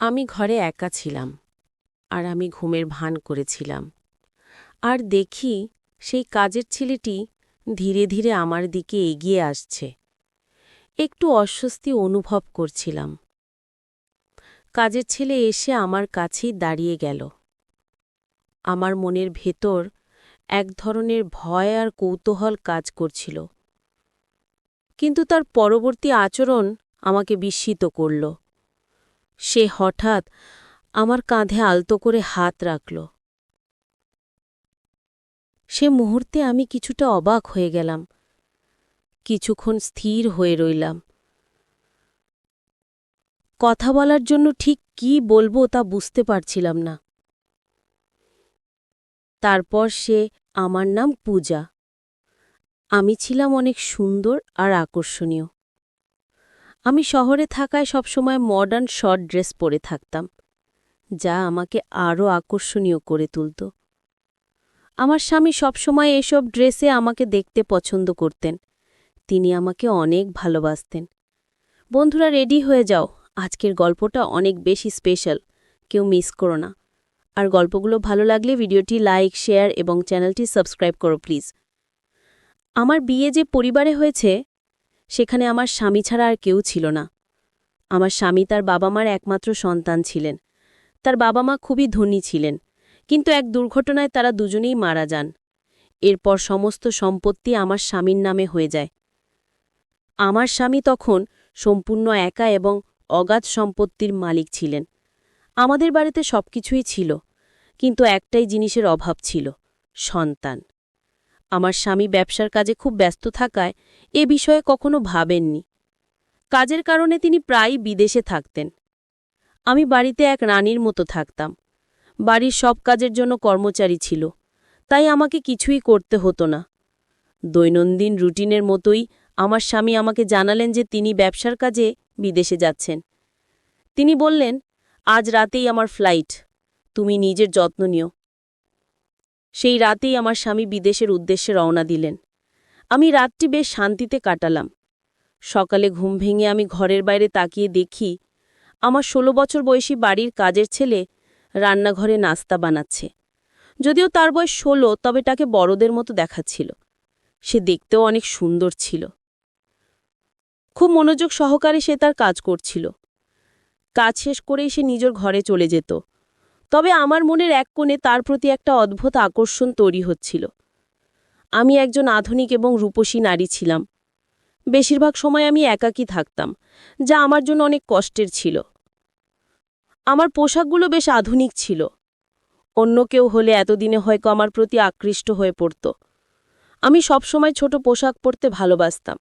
আমি ঘরে একা ছিলাম, আর আমি ঘুমের ভান করেছিলাম। আর দেখি সেই কাজের ছেলেটি ধীরে ধীরে আমার দিকে এগিয়ে আসছে। একটু অস্বস্তি অনুভব করছিলাম। কাজের ছেলে এসে আমার কাছেই দাঁড়িয়ে গেল। আমার মনের ভেতর এক ধরনের ভয় আর কৌতূহল কাজ করছিল, কিন্তু তার পরবর্তী আচরণ আমাকে বিস্মিত করল। সে হঠাৎ আমার কাঁধে আলতো করে হাত রাখল। সে মুহূর্তে আমি কিছুটা অবাক হয়ে গেলাম। কিছুক্ষণ স্থির হয়ে রইলাম। কথা বলার জন্য ঠিক কি বলবো তা বুঝতে পারছিলাম না। তারপর সে আমার নাম পূজা। আমি ছিলাম অনেক সুন্দর আর আকর্ষণীয়। আমি শহরে থাকায় সবসময় মডার্ন শর্ট ড্রেস পরে থাকতাম, যা আমাকে আরও আকর্ষণীয় করে তুলত। আমার স্বামী সবসময় এসব ড্রেসে আমাকে দেখতে পছন্দ করতেন। তিনি আমাকে অনেক ভালোবাসতেন। বন্ধুরা, রেডি হয়ে যাও, আজকের গল্পটা অনেক বেশি স্পেশাল, কেউ মিস করো না। আর গল্পগুলো ভালো লাগলে ভিডিওটি লাইক, শেয়ার এবং চ্যানেলটি সাবস্ক্রাইব করো প্লিজ। আমার বিয়ে যে পরিবারে হয়েছে, সেখানে আমার স্বামী ছাড়া আর কেউ ছিল না। আমার স্বামী তার বাবা মার একমাত্র সন্তান ছিলেন। তার বাবা মা খুবই ধনী ছিলেন, কিন্তু এক দুর্ঘটনায় তারা দুজনেই মারা যান। এরপর সমস্ত সম্পত্তি আমার স্বামীর নামে হয়ে যায়। আমার স্বামী তখন সম্পূর্ণ একা এবং অগাধ সম্পত্তির মালিক ছিলেন। আমাদের বাড়িতে সবকিছুই ছিল, কিন্তু একটাই জিনিসের অভাব ছিল, সন্তান। আমার স্বামী ব্যবসার কাজে খুব ব্যস্ত থাকায় এ বিষয়ে কখনো ভাবেননি। কাজের কারণে তিনি প্রায়ই বিদেশে থাকতেন। আমি বাড়িতে এক রানীর মতো থাকতাম। বাড়ির সব কাজের জন্য কর্মচারী ছিল, তাই আমাকে কিছুই করতে হতো না। দৈনন্দিন রুটিনের মতোই আমার স্বামী আমাকে জানালেন যে তিনি ব্যবসার কাজে বিদেশে যাচ্ছেন। তিনি বললেন, আজ রাতেই আমার ফ্লাইট, তুমি নিজের যত্ন নিও। সেই রাতেই আমার স্বামী বিদেশের উদ্দেশ্যে রওনা দিলেন। আমি রাতটি বেশ শান্তিতে কাটালাম। সকালে ঘুম ভেঙে আমি ঘরের বাইরে তাকিয়ে দেখি আমার ১৬ বছর বয়সী বাড়ির কাজের ছেলে রান্নাঘরে নাস্তা বানাচ্ছে। যদিও তার বয়স ১৬, তবে তাকে বড়দের মতো দেখাচ্ছিল। সে দেখতেও অনেক সুন্দর ছিল। খুব মনোযোগ সহকারে সে তার কাজ করছিল। কাজ শেষ করেই সে নিজের ঘরে চলে যেত। তবে আমার মনের এক কোণে তার প্রতি একটা অদ্ভুত আকর্ষণ তৈরি হচ্ছিল। আমি একজন আধুনিক এবং রূপসী নারী ছিলাম। বেশিরভাগ সময় আমি একাকী থাকতাম, যা আমার জন্য অনেক কষ্টের ছিল। আমার পোশাকগুলো বেশ আধুনিক ছিল। অন্য কেউ হলে এতদিনে হয়তো আমার প্রতি আকৃষ্ট হয়ে পড়ত। আমি সবসময় ছোট পোশাক পরতে ভালোবাসতাম,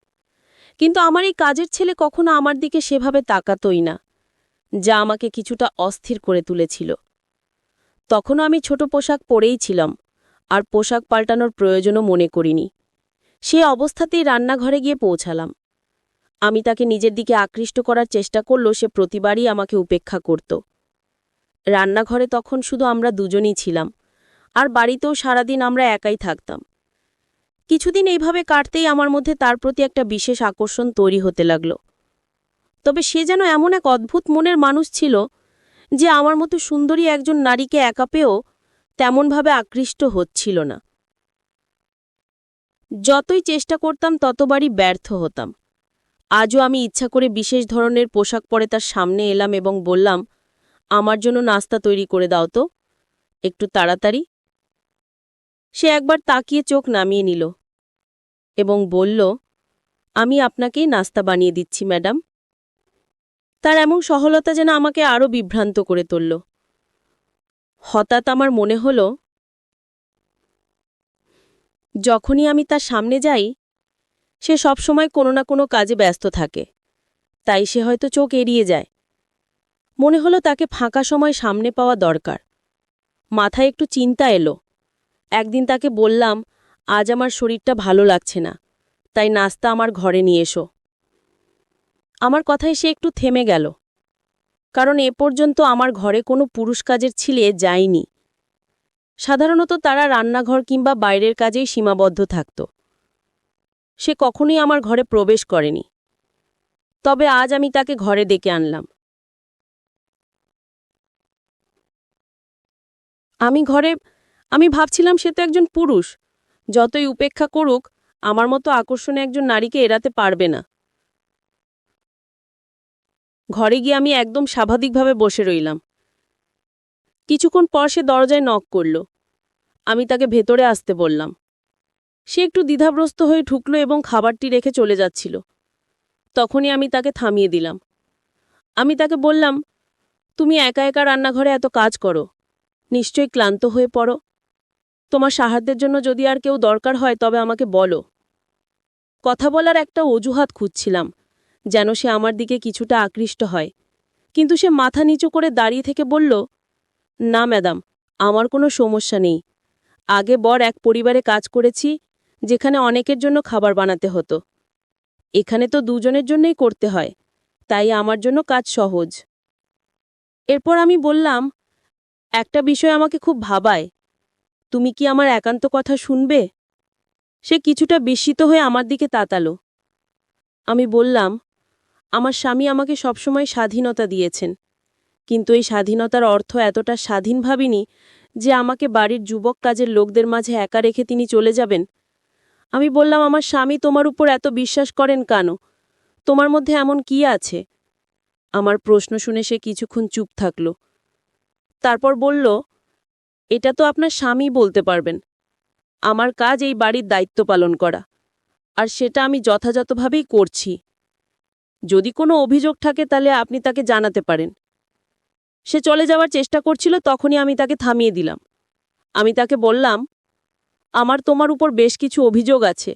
কিন্তু আমার এই কাজের ছেলে কখনো আমার দিকে সেভাবে তাকাতই না, যা আমাকে কিছুটা অস্থির করে তুলেছিল। তখনও আমি ছোট পোশাক পরেই ছিলাম, আর পোশাক পাল্টানোর প্রয়োজনও মনে করিনি। সে অবস্থাতেই রান্নাঘরে গিয়ে পৌঁছালাম। আমি তাকে নিজের দিকে আকৃষ্ট করার চেষ্টা করলেও সে প্রতিবারই আমাকে উপেক্ষা করত। রান্নাঘরে তখন শুধু আমরা দুজনই ছিলাম, আর বাড়িতেও সারাদিন আমরা একাই থাকতাম। কিছুদিন এইভাবে কাটতেই আমার মধ্যে তার প্রতি একটা বিশেষ আকর্ষণ তৈরি হতে লাগল। তবে সে যেন এমন এক অদ্ভুত মনের মানুষ ছিল যে আমার মতো সুন্দরী একজন নারীকে একা পেয়েও তেমনভাবে আকৃষ্ট হচ্ছিল না। যতই চেষ্টা করতাম ততবারই ব্যর্থ হতাম। আজও আমি ইচ্ছা করে বিশেষ ধরনের পোশাক পরে তার সামনে এলাম এবং বললাম, আমার জন্য নাস্তা তৈরি করে দাও তো, একটু তাড়াতাড়ি। সে একবার তাকিয়ে চোখ নামিয়ে নিল এবং বলল, আমি আপনাকেই নাস্তা বানিয়ে দিচ্ছি ম্যাডাম। তার এমন সহলতা যেন আমাকে আরও বিভ্রান্ত করে তুলল। হঠাৎ আমার মনে হল, যখনই আমি তার সামনে যাই, সে সবসময় কোনো না কোনো কাজে ব্যস্ত থাকে, তাই সে হয়তো চোখ এড়িয়ে যায়। মনে হলো তাকে ফাঁকা সময় সামনে পাওয়া দরকার। মাথায় একটু চিন্তা এলো। একদিন তাকে বললাম, আজ আমার শরীরটা ভালো লাগছে না, তাই নাস্তা আমার ঘরে নিয়ে এসো। আমার কথায় সে একটু থেমে গেল, কারণ এ পর্যন্ত আমার ঘরে কোনো পুরুষ কাজের ছেলে যায়নি। সাধারণত তারা রান্নাঘর কিংবা বাইরের কাজেই সীমাবদ্ধ থাকত। সে কখনোই আমার ঘরে প্রবেশ করেনি। তবে আজ আমি তাকে ঘরে ডেকে আনলাম। আমি ভাবছিলাম সে তো একজন পুরুষ, যতই উপেক্ষা করুক আমার মতো আকর্ষণে একজন নারীকে এড়াতে পারবে না। ঘরে গিয়ে আমি একদম স্বাভাবিকভাবে বসে রইলাম। কিছুক্ষণ পর সে দরজায় নক করল। আমি তাকে ভেতরে আসতে বললাম। সে একটু দ্বিধাগ্রস্ত হয়ে ঢুকল এবং খাবারটি রেখে চলে যাচ্ছিল। তখনই আমি তাকে থামিয়ে দিলাম। আমি তাকে বললাম, তুমি একা একা রান্নাঘরে এত কাজ করো, নিশ্চয়ই ক্লান্ত হয়ে পড়ো। তোমার সাহায্যের জন্য যদি আর কেউ দরকার হয় তবে আমাকে বলো। কথা বলার একটা অজুহাত খুঁজছিলাম, যেন সে আমার দিকে কিছুটা আকৃষ্ট হয়, কিন্তু সে মাথা নিচু করে দাঁড়িয়ে থেকে বলল, না ম্যাডাম, আমার কোনো সমস্যা নেই। আগে এক পরিবারে কাজ করেছি, যেখানে অনেকের জন্য খাবার বানাতে হতো। এখানে তো দুজনের জন্যই করতে হয়, তাই আমার জন্য কাজ সহজ। এরপর আমি বললাম, একটা বিষয় আমাকে খুব ভাবায়, তুমি কি আমার একান্ত কথা শুনবে? সে কিছুটা বিস্মিত হয়ে আমার দিকে তাকালো। আমি বললাম, আমার স্বামী আমাকে সবসময় স্বাধীনতা দিয়েছেন, কিন্তু এই স্বাধীনতার অর্থ এতটা স্বাধীন ভাবিনি যে আমাকে বাড়ির যুবক কাজের লোকদের মাঝে একা রেখে তিনি চলে যাবেন। আমি বললাম, আমার স্বামী তোমার উপর এত বিশ্বাস করেন কেন? তোমার মধ্যে এমন কি আছে? আমার প্রশ্ন শুনে সে কিছুক্ষণ চুপ থাকল। তারপর বলল, এটা তো আপনার স্বামী বলতে পারবেন। আমার কাজ এই বাড়ির দায়িত্ব পালন করা, আর সেটা আমি যথাযথভাবেই করছি। যদি কোনো অভিযোগ থাকে তাহলে আপনি তাকে জানাতে পারেন। সে চলে যাওয়ার চেষ্টা করছিল, তখনই আমি তাকে থামিয়ে দিলাম। আমি তাকে বললাম, আমার তোমার উপর বেশ কিছু অভিযোগ আছে।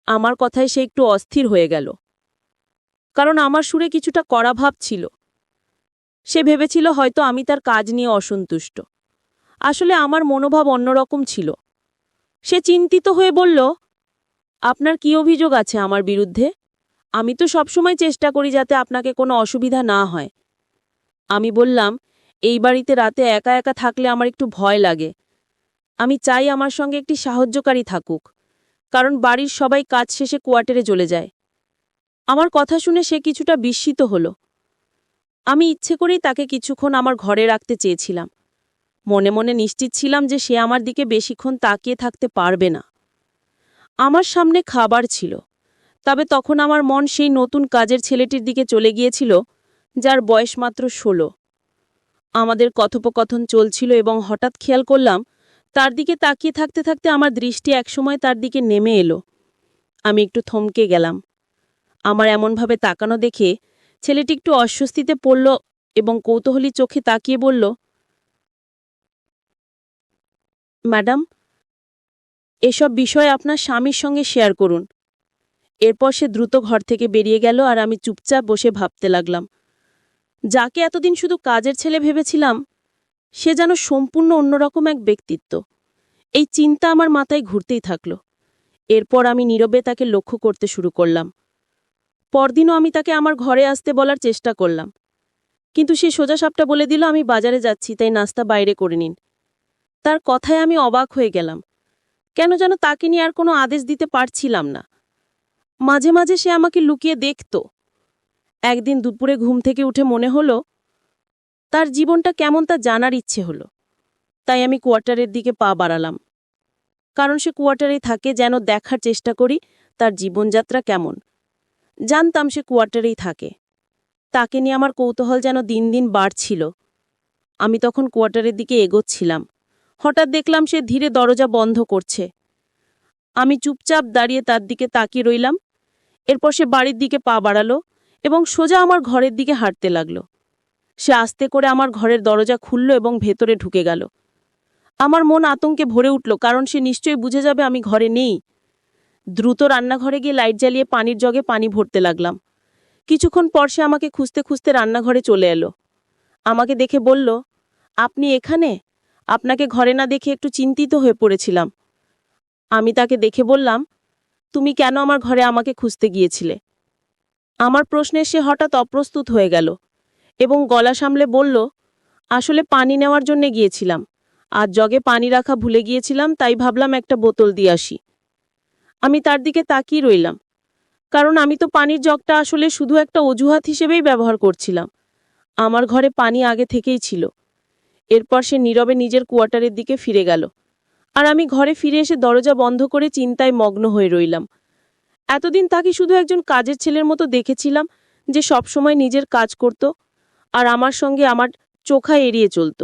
আমার কথায় সে একটু অস্থির হয়ে গেল, কারণ আমার সুরে কিছুটা কড়া ভাব ছিল। সে ভেবেছিল হয়তো আমি তার কাজ নিয়ে অসন্তুষ্ট। আসলে আমার মনোভাব অন্যরকম ছিল। সে চিন্তিত হয়ে বলল, আপনার কি অভিযোগ আছে আমার বিরুদ্ধে? আমি তো সবসময় চেষ্টা করি যাতে আপনাকে কোনো অসুবিধা না হয়। আমি বললাম, এই বাড়িতে রাতে একা একা থাকলে আমার একটু ভয় লাগে। আমি চাই আমার সঙ্গে একটি সাহায্যকারী থাকুক, কারণ বাড়ির সবাই কাজ শেষে কোয়ার্টারে চলে যায়। আমার কথা শুনে সে কিছুটা বিস্মিত হল। আমি ইচ্ছে করেই তাকে কিছুক্ষণ আমার ঘরে রাখতে চেয়েছিলাম। মনে মনে নিশ্চিত ছিলাম যে সে আমার দিকে বেশিক্ষণ তাকিয়ে থাকতে পারবে না। আমার সামনে খাবার ছিল, তবে তখন আমার মন সেই নতুন কাজের ছেলেটির দিকে চলে গিয়েছিল, যার বয়স মাত্র 16। আমাদের কথোপকথন চলছিল এবং হঠাৎ খেয়াল করলাম তার দিকে তাকিয়ে থাকতে থাকতে আমার দৃষ্টি একসময় তার দিকে নেমে এলো। আমি একটু থমকে গেলাম। আমার এমনভাবে তাকানো দেখে ছেলেটি একটু অস্বস্তিতে পড়ল এবং কৌতূহলী চোখে তাকিয়ে বলল, ম্যাডাম, এসব বিষয় আপনার স্বামীর সঙ্গে শেয়ার করুন। এরপর সে দ্রুত ঘর থেকে বেরিয়ে গেল আর আমি চুপচাপ বসে ভাবতে লাগলাম। যাকে এতদিন শুধু কাজের ছেলে ভেবেছিলাম, সে যেন সম্পূর্ণ অন্যরকম এক ব্যক্তিত্ব। এই চিন্তা আমার মাথায় ঘুরতেই থাকল। এরপর আমি নীরবে তাকে লক্ষ্য করতে শুরু করলাম। পরদিনও আমি তাকে আমার ঘরে আসতে বলার চেষ্টা করলাম, কিন্তু সে সোজাসাপটা বলে দিল, আমি বাজারে যাচ্ছি, তাই নাস্তা বাইরে করে নিন। তার কথায় আমি অবাক হয়ে গেলাম। কেন যেন তাকে নিয়ে আর কোনো আদেশ দিতে পারছিলাম না। মাঝে মাঝে সে আমাকে লুকিয়ে দেখত। একদিন দুপুরে ঘুম থেকে উঠে মনে হলো তার জীবনটা কেমন তা জানার ইচ্ছে হলো। তাই আমি কোয়ার্টারের দিকে পা বাড়ালাম, কারণ সে কোয়ার্টারেই থাকে, যেন দেখার চেষ্টা করি তার জীবনযাত্রা কেমন। জানতাম সে কোয়ার্টারেই থাকে। তাকে নিয়ে আমার কৌতূহল যেন দিন দিন বাড়ছিল। আমি তখন কোয়ার্টারের দিকে এগোচ্ছিলাম। হঠাৎ দেখলাম সে ধীরে দরজা বন্ধ করছে। আমি চুপচাপ দাঁড়িয়ে তার দিকে তাকিয়ে রইলাম। এরপর সে বাড়ির দিকে পা বাড়ালো এবং সোজা আমার ঘরের দিকে হাঁটতে লাগল। সে আস্তে করে আমার ঘরের দরজা খুলল এবং ভেতরে ঢুকে গেল। আমার মন আতঙ্কে ভরে উঠল, কারণ সে নিশ্চয়ই বুঝে যাবে আমি ঘরে নেই। দ্রুত রান্নাঘরে গিয়ে লাইট জ্বালিয়ে পানির জগে পানি ভরতে লাগলাম। কিছুক্ষণ পর সে আমাকে খুঁজতে খুঁজতে রান্নাঘরে চলে এলো। আমাকে দেখে বলল, আপনি এখানে? আপনাকে ঘরে না দেখে একটু চিন্তিত হয়ে পড়েছিলাম। আমি তাকে দেখে বললাম, তুমি কেন আমার ঘরে আমাকে খুঁজতে গিয়েছিলে? আমার প্রশ্নে সে হঠাৎ অপ্রস্তুত হয়ে গেল এবং গলা সামলে বলল, আসলে পানি নেওয়ার জন্য গিয়েছিলাম, আর জগে পানি রাখা ভুলে গিয়েছিলাম, তাই ভাবলাম একটা বোতল দিয়ে আসি। আমি তার দিকে তাকিয়ে রইলাম, কারণ আমি তো পানির জগটা আসলে শুধু একটা অজুহাত হিসেবেই ব্যবহার করছিলাম। আমার ঘরে পানি আগে থেকেই ছিল। এরপর সে নীরবে নিজের কোয়ার্টারের দিকে ফিরে গেল, আর আমি ঘরে ফিরে এসে দরজা বন্ধ করে চিন্তায় মগ্ন হয়ে রইলাম। এতদিন তাকে শুধু একজন কাজের ছেলের মতো দেখেছিলাম, যে সবসময় নিজের কাজ করত আর আমার সঙ্গে আমার চোখা এড়িয়ে চলত।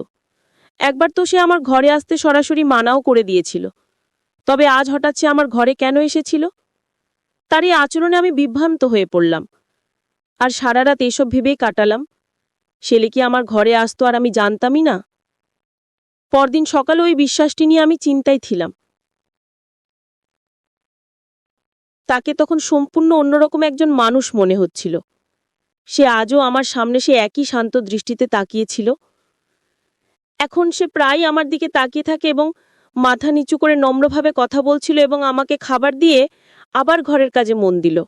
একবার তো সে আমার ঘরে আসতে সরাসরি মানাও করে দিয়েছিল। তবে আজ হঠাৎ সে আমার ঘরে কেন এসেছিল? তার এই আচরণে আমি বিভ্রান্ত হয়ে পড়লাম, আর সারা রাত এসব ভেবেই কাটালাম। ছেলে কি আমার ঘরে আসতো আর আমি জানতামই না? পরদিন সকালে ওই বিশ্বাসটি নিয়ে আমি চিন্তায় ছিলাম। তাকে তখন সম্পূর্ণ অন্যরকম একজন মানুষ মনে হচ্ছিল। সে আজও আমার সামনে সে একই শান্ত দৃষ্টিতে তাকিয়েছিল। এখন সে প্রায় আমার দিকে তাকিয়ে থাকে এবং মাথা নিচু করে নম্রভাবে কথা বলছিল এবং আমাকে খাবার দিয়ে আবার ঘরের কাজে মন দিল।